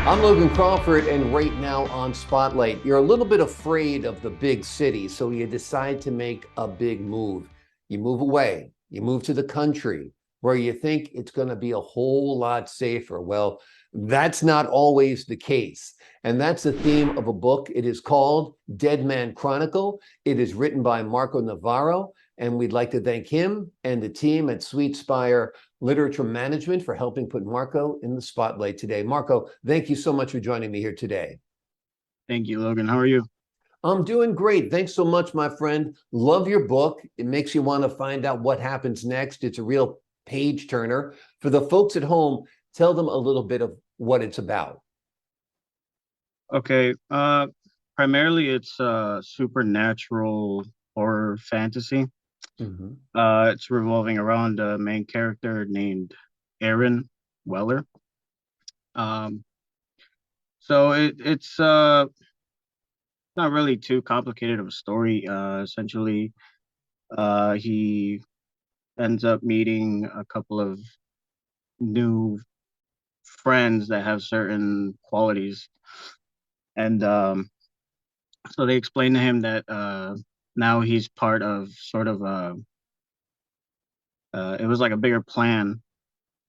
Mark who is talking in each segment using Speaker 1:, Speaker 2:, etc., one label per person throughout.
Speaker 1: I'm Logan Crawford, and right now on Spotlight, you're a little bit afraid of the big city, so you decide to make a big move. You move away, you move to the country where you think it's going to be a whole lot safer. Well, that's not always the case. And that's the theme of a book. It is called Man Chronical. It is written by Marco Navarro, and we'd like to thank him and the team at Sweet Spire Literature Management for helping put Marco in the spotlight today. Marco, thank you so much for joining me here today.
Speaker 2: Thank you, Logan. How are you?
Speaker 1: I'm doing great. Thanks so much, my friend. Love your book. It makes you want to find out what happens next. It's a real page turner. For the folks at home, tell them a little bit of what it's about.
Speaker 2: Okay. Primarily it's supernatural horror fantasy.
Speaker 1: Mhm.
Speaker 2: It's revolving around a main character named Aaron Weller. Um, it's not really too complicated of a story. Essentially, he ends up meeting a couple of new friends that have certain qualities, and so they explain to him that now he's part of sort of it was like a bigger plan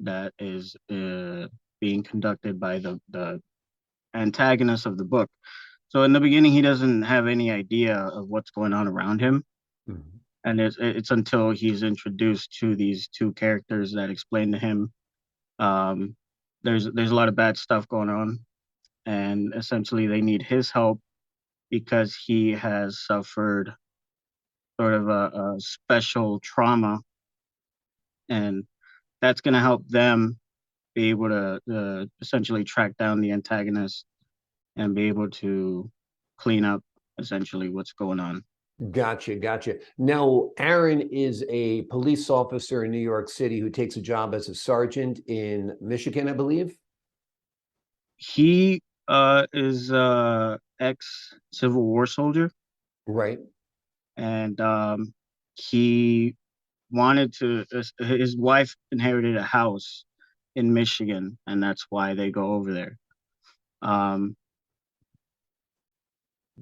Speaker 2: that is being conducted by the antagonist of the book. So in the beginning, he doesn't have any idea of what's going on around him,
Speaker 1: Mhm.
Speaker 2: and it's until he's introduced to these two characters that explain to him um, there's a lot of bad stuff going on, and essentially they need his help because he has suffered sort of a special trauma, and that's going to help them be able to essentially track down the antagonist and be able to clean up essentially what's going on.
Speaker 1: Gotcha, gotcha. Now, Aaron is a police officer in New York City who takes a job as a sergeant in Michigan, I believe.
Speaker 2: He is ex Civil War soldier,
Speaker 1: Right.
Speaker 2: and he wanted to. His wife inherited a house in Michigan, and that's why they go over there. Um,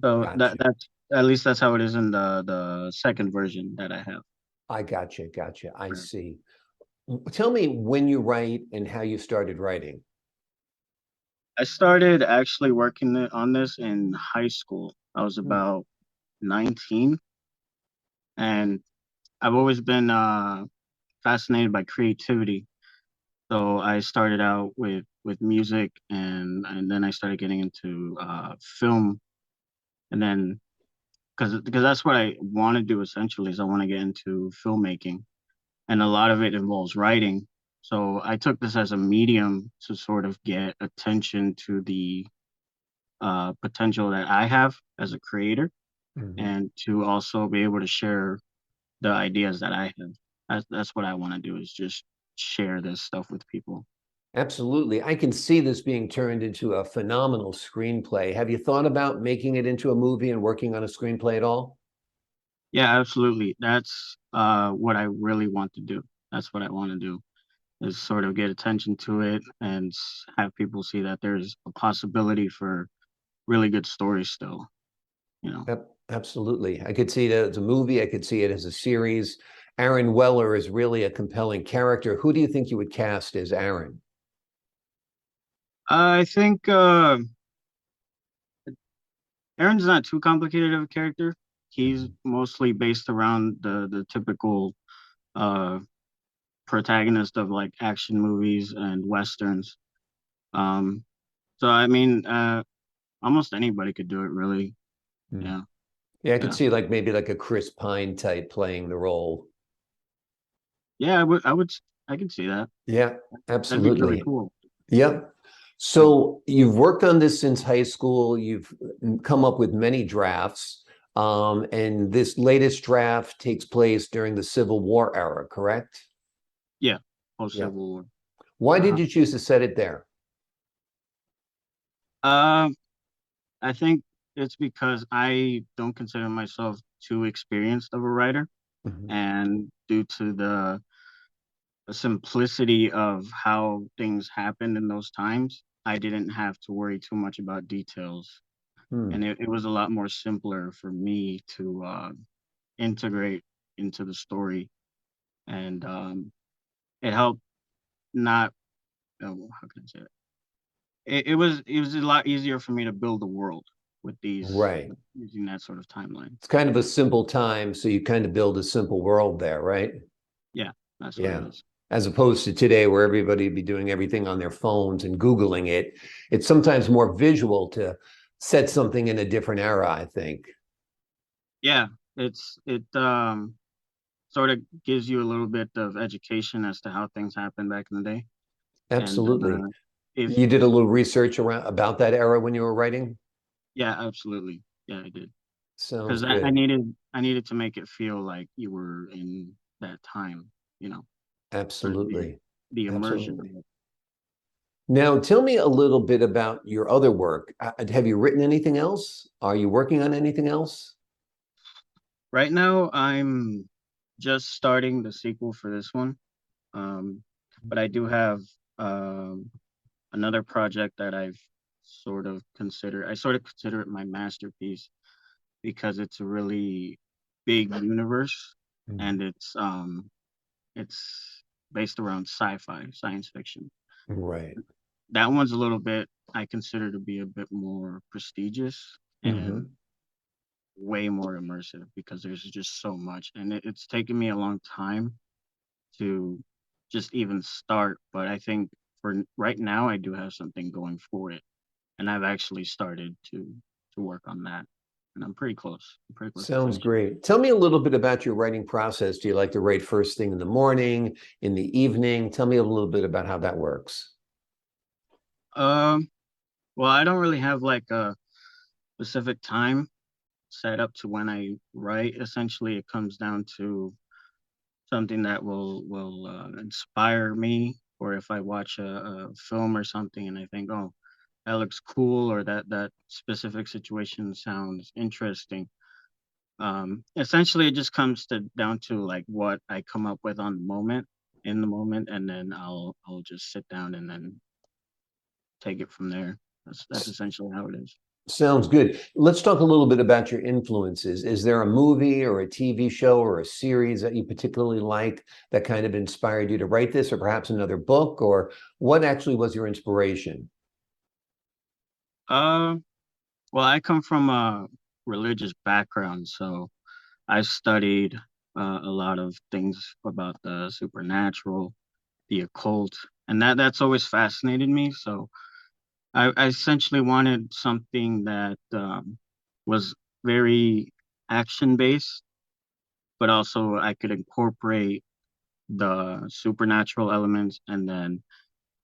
Speaker 2: so
Speaker 1: Gotcha.
Speaker 2: that's at least that's how it is in the second version that I have.
Speaker 1: I gotcha, gotcha. I see. Tell me when you write and how you started writing.
Speaker 2: I started actually working on this in high school. I was
Speaker 1: Hmm.
Speaker 2: about 19, and I've always been fascinated by creativity. So I started out with music, and then I started getting into film, and then because that's what I want to do essentially is I want to get into filmmaking, and a lot of it involves writing. So I took this as a medium to sort of get attention to the potential that I have as a creator,
Speaker 1: Mhm.
Speaker 2: and to also be able to share the ideas that I have. That's what I want to do is just share this stuff with people.
Speaker 1: Absolutely. I can see this being turned into a phenomenal screenplay. Have you thought about making it into a movie and working on a screenplay at all?
Speaker 2: Yeah, absolutely. That's what I really want to do. That's what I want to do is sort of get attention to it and have people see that there's a possibility for really good stories still, you know.
Speaker 1: Yep, absolutely. I could see it as a movie. I could see it as a series. Aaron Weller is really a compelling character. Who do you think you would cast as Aaron?
Speaker 2: I think Aaron's not too complicated of a character. He's
Speaker 1: Mhm.
Speaker 2: mostly based around the typical uh protagonist of like action movies and westerns. Um, so I mean, almost anybody could do it, really.
Speaker 1: Hmm.
Speaker 2: Yeah,
Speaker 1: Yeah, I could
Speaker 2: yeah,
Speaker 1: see like maybe like a Chris Pine type playing the role.
Speaker 2: yeah. I could see that.
Speaker 1: Yeah,
Speaker 2: That'd be really
Speaker 1: absolutely.
Speaker 2: cool.
Speaker 1: Yep.
Speaker 2: Yeah.
Speaker 1: So you've worked on this since high school. You've come up with many drafts. And this latest draft takes place during the Civil War era, correct?
Speaker 2: Yeah, post
Speaker 1: Yeah.
Speaker 2: Civil War.
Speaker 1: Why did
Speaker 2: Uh-huh.
Speaker 1: you choose to set it there?
Speaker 2: Uh, I think it's because I don't consider myself too experienced of a writer,
Speaker 1: Mhm.
Speaker 2: and due to the simplicity of how things happened in those times, I didn't have to worry too much about details, and
Speaker 1: Hmm.
Speaker 2: it was a lot more simpler for me to integrate into the story, and it helped not. How can I say it? It was a lot easier for me to build a world with these
Speaker 1: Right.
Speaker 2: with using that sort of timeline.
Speaker 1: It's kind of a simple time, so you kind of build a simple world there, right?
Speaker 2: Yeah, that's what it
Speaker 1: Yeah.
Speaker 2: is.
Speaker 1: As opposed to today, where everybody would be doing everything on their phones and Googling it. It's sometimes more visual to set something in a different era, I think.
Speaker 2: Yeah, it sort of gives you a little bit of education as to how things happened back in the day. And
Speaker 1: Absolutely.
Speaker 2: if
Speaker 1: You did a little research around about that era when you were writing?
Speaker 2: yeah, absolutely. Yeah, I did.
Speaker 1: Sounds
Speaker 2: Because I
Speaker 1: good.
Speaker 2: needed to make it feel like you were in that time, you know, for
Speaker 1: Absolutely.
Speaker 2: the immersion
Speaker 1: Absolutely.
Speaker 2: of it.
Speaker 1: Now, tell me a little bit about your other work. Have you written anything else? Are you working on anything else?
Speaker 2: Right now, I'm just starting the sequel for this one. Um, but I do have um, another project that I sort of consider it my masterpiece because it's a really big universe
Speaker 1: Mm.
Speaker 2: and it's based around sci-fi, science fiction.
Speaker 1: Right.
Speaker 2: That one's a little bit I consider to be a bit more prestigious and
Speaker 1: Hmm.
Speaker 2: way more immersive because there's just so much and it's taken me a long time to just even start, but I think for right now I do have something going for it, and I've actually started to work on that, and I'm pretty close. I'm pretty close to
Speaker 1: Sounds
Speaker 2: finishing.
Speaker 1: great. Tell me a little bit about your writing process. Do you like to write first thing in the morning, in the evening? Tell me a little bit about how that works.
Speaker 2: Um, well, I don't really have like a specific time set up to when I write. Essentially, it comes down to something that will inspire me, or if I watch a film or something and I think, oh, that looks cool, or that specific situation sounds interesting. Essentially, it just comes to down to like what I come up with on the moment, in the moment, and then I'll just sit down and then take it from there. That's
Speaker 1: S-
Speaker 2: essentially how it is.
Speaker 1: Sounds good. Let's talk a little bit about your influences. Is there a movie or a TV show or a series that you particularly like that kind of inspired you to write this, or perhaps another book, or what actually was your inspiration?
Speaker 2: Uh, well, I come from a religious background, so I studied a lot of things about the supernatural, the occult, and that's always fascinated me. So I essentially wanted something that was very action based, but also I could incorporate the supernatural elements and then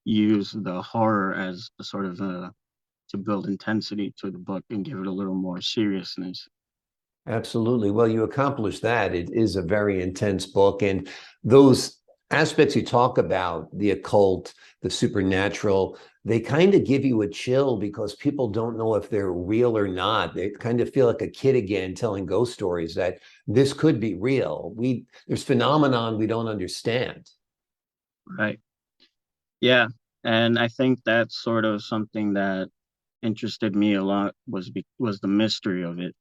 Speaker 2: use the horror as a sort of to build intensity to the book and give it a little more seriousness.
Speaker 1: Absolutely. Well, you accomplished that. It is a very intense book. And those aspects you talk about, the occult, the supernatural, they kind of give you a chill because people don't know if they're real or not. They kind of feel like a kid again telling ghost stories that this could be real. There's phenomenon we don't understand.
Speaker 2: Right. Yeah. And I think that's sort of something that interested me a lot was the mystery of it.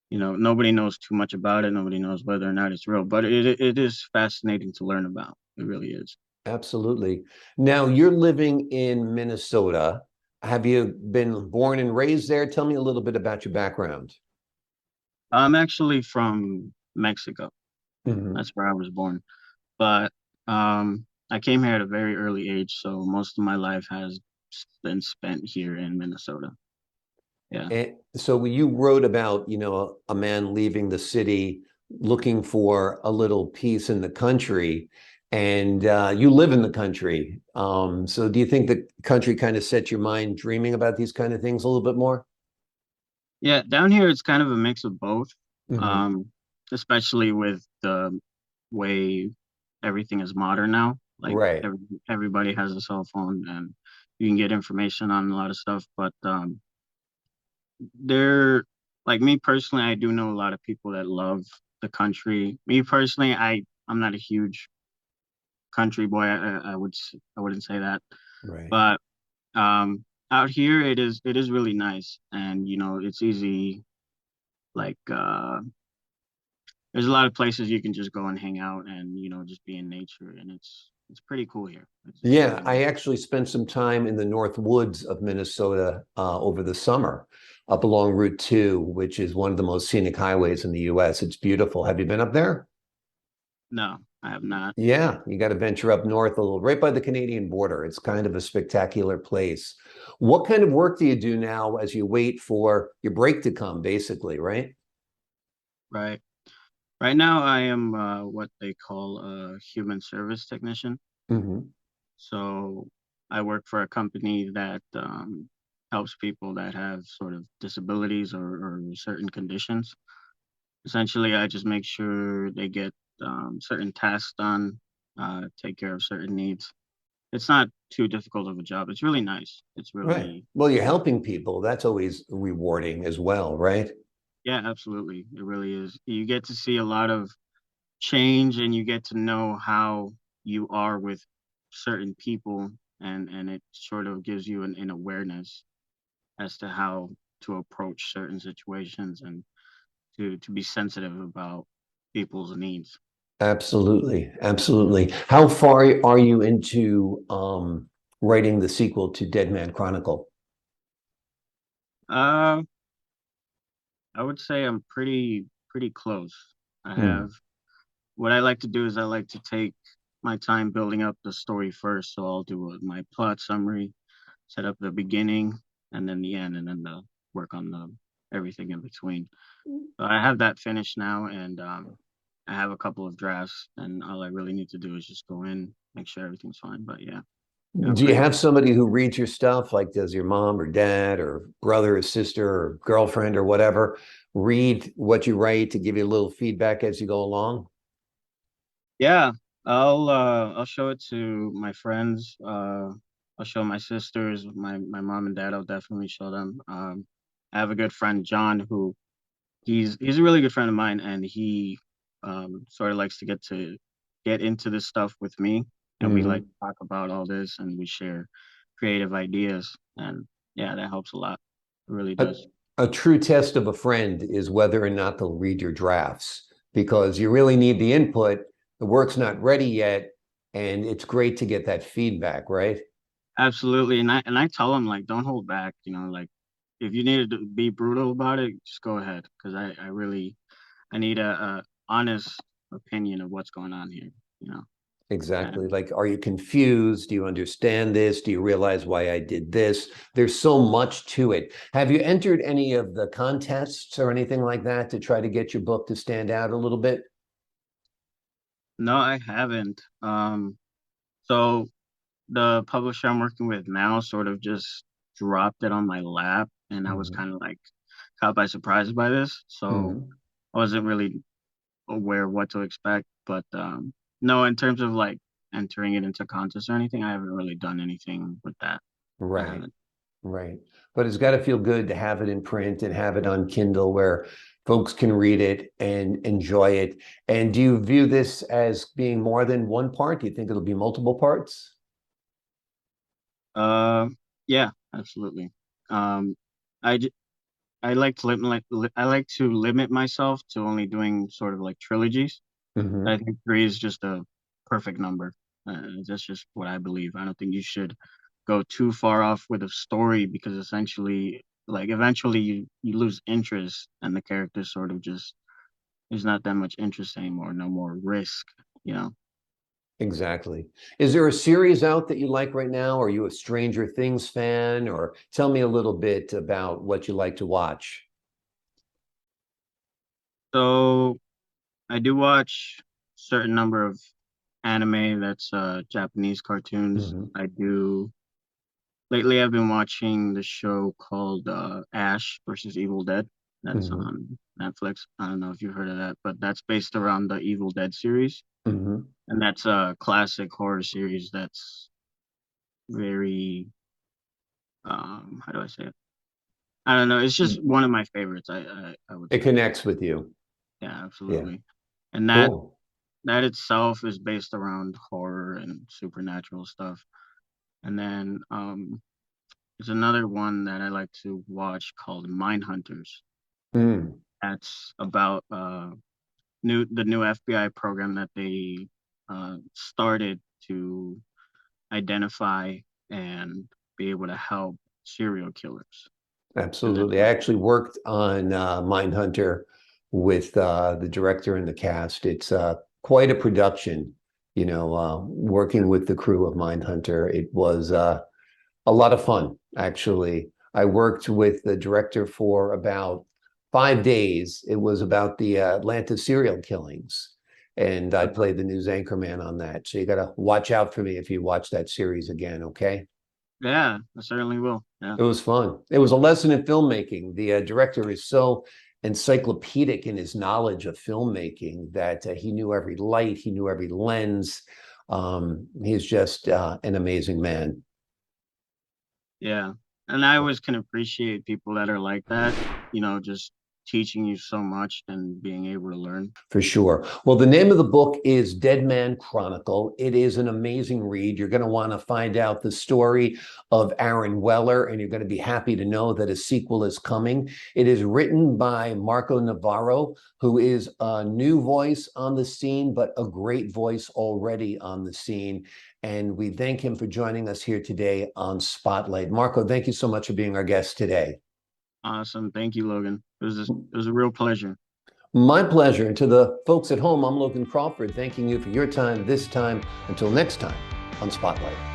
Speaker 2: You know, nobody knows too much about it. Nobody knows whether or not it's real, but it is fascinating to learn about. It really is.
Speaker 1: Absolutely. Now you're living in Minnesota. Have you been born and raised there? Tell me a little bit about your background.
Speaker 2: I'm actually from Mexico.
Speaker 1: Mhm.
Speaker 2: That's where I was born. But I came here at a very early age, so most of my life has been spent here in Minnesota. Yeah.
Speaker 1: And so when you wrote about, a man leaving the city looking for a little peace in the country, and you live in the country. So do you think the country kind of set your mind dreaming about these kind of things a little bit more?
Speaker 2: Yeah, down here it's kind of a mix of both.
Speaker 1: Hmm.
Speaker 2: Um, Especially with the way everything is modern now. Like
Speaker 1: Right.
Speaker 2: everybody has a cell phone and you can get information on a lot of stuff, but there like me personally, I do know a lot of people that love the country. Me personally, I'm not a huge country boy. I wouldn't say that,
Speaker 1: Right.
Speaker 2: but Out here it is really nice, and it's easy. Like there's a lot of places you can just go and hang out and just be in nature, and it's pretty cool here. It's
Speaker 1: Yeah,
Speaker 2: really nice.
Speaker 1: I actually spent some time in the North Woods of Minnesota over the summer, up along Route 2, which is one of the most scenic highways in the US. It's beautiful. Have you been up there?
Speaker 2: No, I have not.
Speaker 1: Yeah, you got to venture up north a little, right by the Canadian border. It's kind of a spectacular place. What kind of work do you do now as you wait for your break to come, basically, right?
Speaker 2: Right. Right now, I am what they call a human service technician.
Speaker 1: Hmm.
Speaker 2: So I work for a company that helps people that have sort of disabilities or certain conditions. Essentially, I just make sure they get certain tasks done, take care of certain needs. It's not too difficult of a job. It's really nice. It's
Speaker 1: Right.
Speaker 2: really,
Speaker 1: Well, you're helping people. That's always rewarding as well, right?
Speaker 2: yeah, absolutely. It really is. You get to see a lot of change and you get to know how you are with certain people, and it sort of gives you an awareness as to how to approach certain situations and to be sensitive about people's needs.
Speaker 1: Absolutely. Absolutely. How far are you into writing the sequel to Dead Man Chronicle?
Speaker 2: Uh, I would say I'm pretty close. I
Speaker 1: Hmm.
Speaker 2: have what I like to do is I like to take my time building up the story first. So I'll do my plot summary, set up the beginning, and then the end, and then the work on the everything in between. So I have that finished now, and I have a couple of drafts, and all I really need to do is just go in, make sure everything's fine. But yeah, I'm
Speaker 1: Do you
Speaker 2: pretty
Speaker 1: have
Speaker 2: close.
Speaker 1: somebody who reads your stuff, like does your mom or dad or brother or sister or girlfriend or whatever read what you write to give you a little feedback as you go along?
Speaker 2: Yeah, I'll show it to my friends. I'll show my sisters, my mom and dad. I'll definitely show them. I have a good friend, John, who he's a really good friend of mine, and he sort of likes to get into this stuff with me, and we like
Speaker 1: Mhm.
Speaker 2: to talk about all this, and we share creative ideas, and yeah, that helps a lot. It really
Speaker 1: A,
Speaker 2: does.
Speaker 1: a true test of a friend is whether or not they'll read your drafts because you really need the input. The work's not ready yet, and it's great to get that feedback, right?
Speaker 2: Absolutely, and I tell them like, don't hold back. Like if you need to be brutal about it, just go ahead, because I really I need a honest opinion of what's going on here. You know,
Speaker 1: Exactly.
Speaker 2: and
Speaker 1: Like, are you confused? Do you understand this? Do you realize why I did this? There's so much to it. Have you entered any of the contests or anything like that to try to get your book to stand out a little bit?
Speaker 2: no, I haven't. So the publisher I'm working with now sort of just dropped it on my lap, and I was
Speaker 1: Mhm.
Speaker 2: kind of like caught by surprise by this. So
Speaker 1: Mhm.
Speaker 2: I wasn't really aware of what to expect. But no, in terms of like entering it into contests or anything, I haven't really done anything with that. I
Speaker 1: Right.
Speaker 2: haven't.
Speaker 1: Right. But it's got to feel good to have it in print and have it on Kindle where folks can read it and enjoy it. And do you view this as being more than one part? Do you think it'll be multiple parts?
Speaker 2: Uh, yeah, absolutely. Um, I j- I like to I like to limit myself to only doing sort of like trilogies. I
Speaker 1: Hmm.
Speaker 2: think three is just a perfect number. That's just what I believe. I don't think you should go too far off with a story, because essentially, like eventually you lose interest and the character sort of just there's not that much interest anymore, no more risk, you know.
Speaker 1: Exactly. Is there a series out that you like right now? Are you a Stranger Things fan? Or tell me a little bit about what you like to watch.
Speaker 2: So I do watch certain number of anime that's Japanese cartoons.
Speaker 1: Hmm.
Speaker 2: I do lately I've been watching the show called Ash versus Evil Dead. That's
Speaker 1: Hmm.
Speaker 2: on Netflix. I don't know if you've heard of that, but that's based around the Evil Dead series.
Speaker 1: Hmm.
Speaker 2: And that's a classic horror series that's very how do I say it? I don't know. It's just one of my favorites. I would
Speaker 1: It
Speaker 2: say.
Speaker 1: connects with you.
Speaker 2: Yeah,
Speaker 1: Yeah.
Speaker 2: absolutely. And that
Speaker 1: Cool.
Speaker 2: that itself is based around horror and supernatural stuff. And then there's another one that I like to watch called Hunters.
Speaker 1: Mm,
Speaker 2: That's about the new FBI program that they started to identify and be able to help serial killers. And
Speaker 1: absolutely. I actually worked on Mindhunter with the director and the cast. It's quite a production, working with the crew of Mindhunter. It was a lot of fun, actually. I worked with the director for about 5 days. It was about the Atlanta serial killings, and I played the news anchorman on that. So you got to watch out for me if you watch that series again, okay?
Speaker 2: yeah, I certainly will. Yeah.
Speaker 1: It was fun. It was a lesson in filmmaking. The director is so encyclopedic in his knowledge of filmmaking that he knew every light, he knew every lens. He's just an amazing man.
Speaker 2: Yeah. And I always can appreciate people that are like that, just teaching you so much and being able to learn.
Speaker 1: For sure. Well, the name of the book is Dead Man Chronicle. It is an amazing read. You're going to want to find out the story of Aaron Weller, and you're going to be happy to know that a sequel is coming. It is written by Marco Navarro, who is a new voice on the scene, but a great voice already on the scene. And we thank him for joining us here today on Spotlight. Marco, thank you so much for being our guest today.
Speaker 2: Awesome. Thank you, Logan. It was a real pleasure.
Speaker 1: My pleasure. And to the folks at home, I'm Logan Crawford, thanking you for your time this time. Until next time on Spotlight.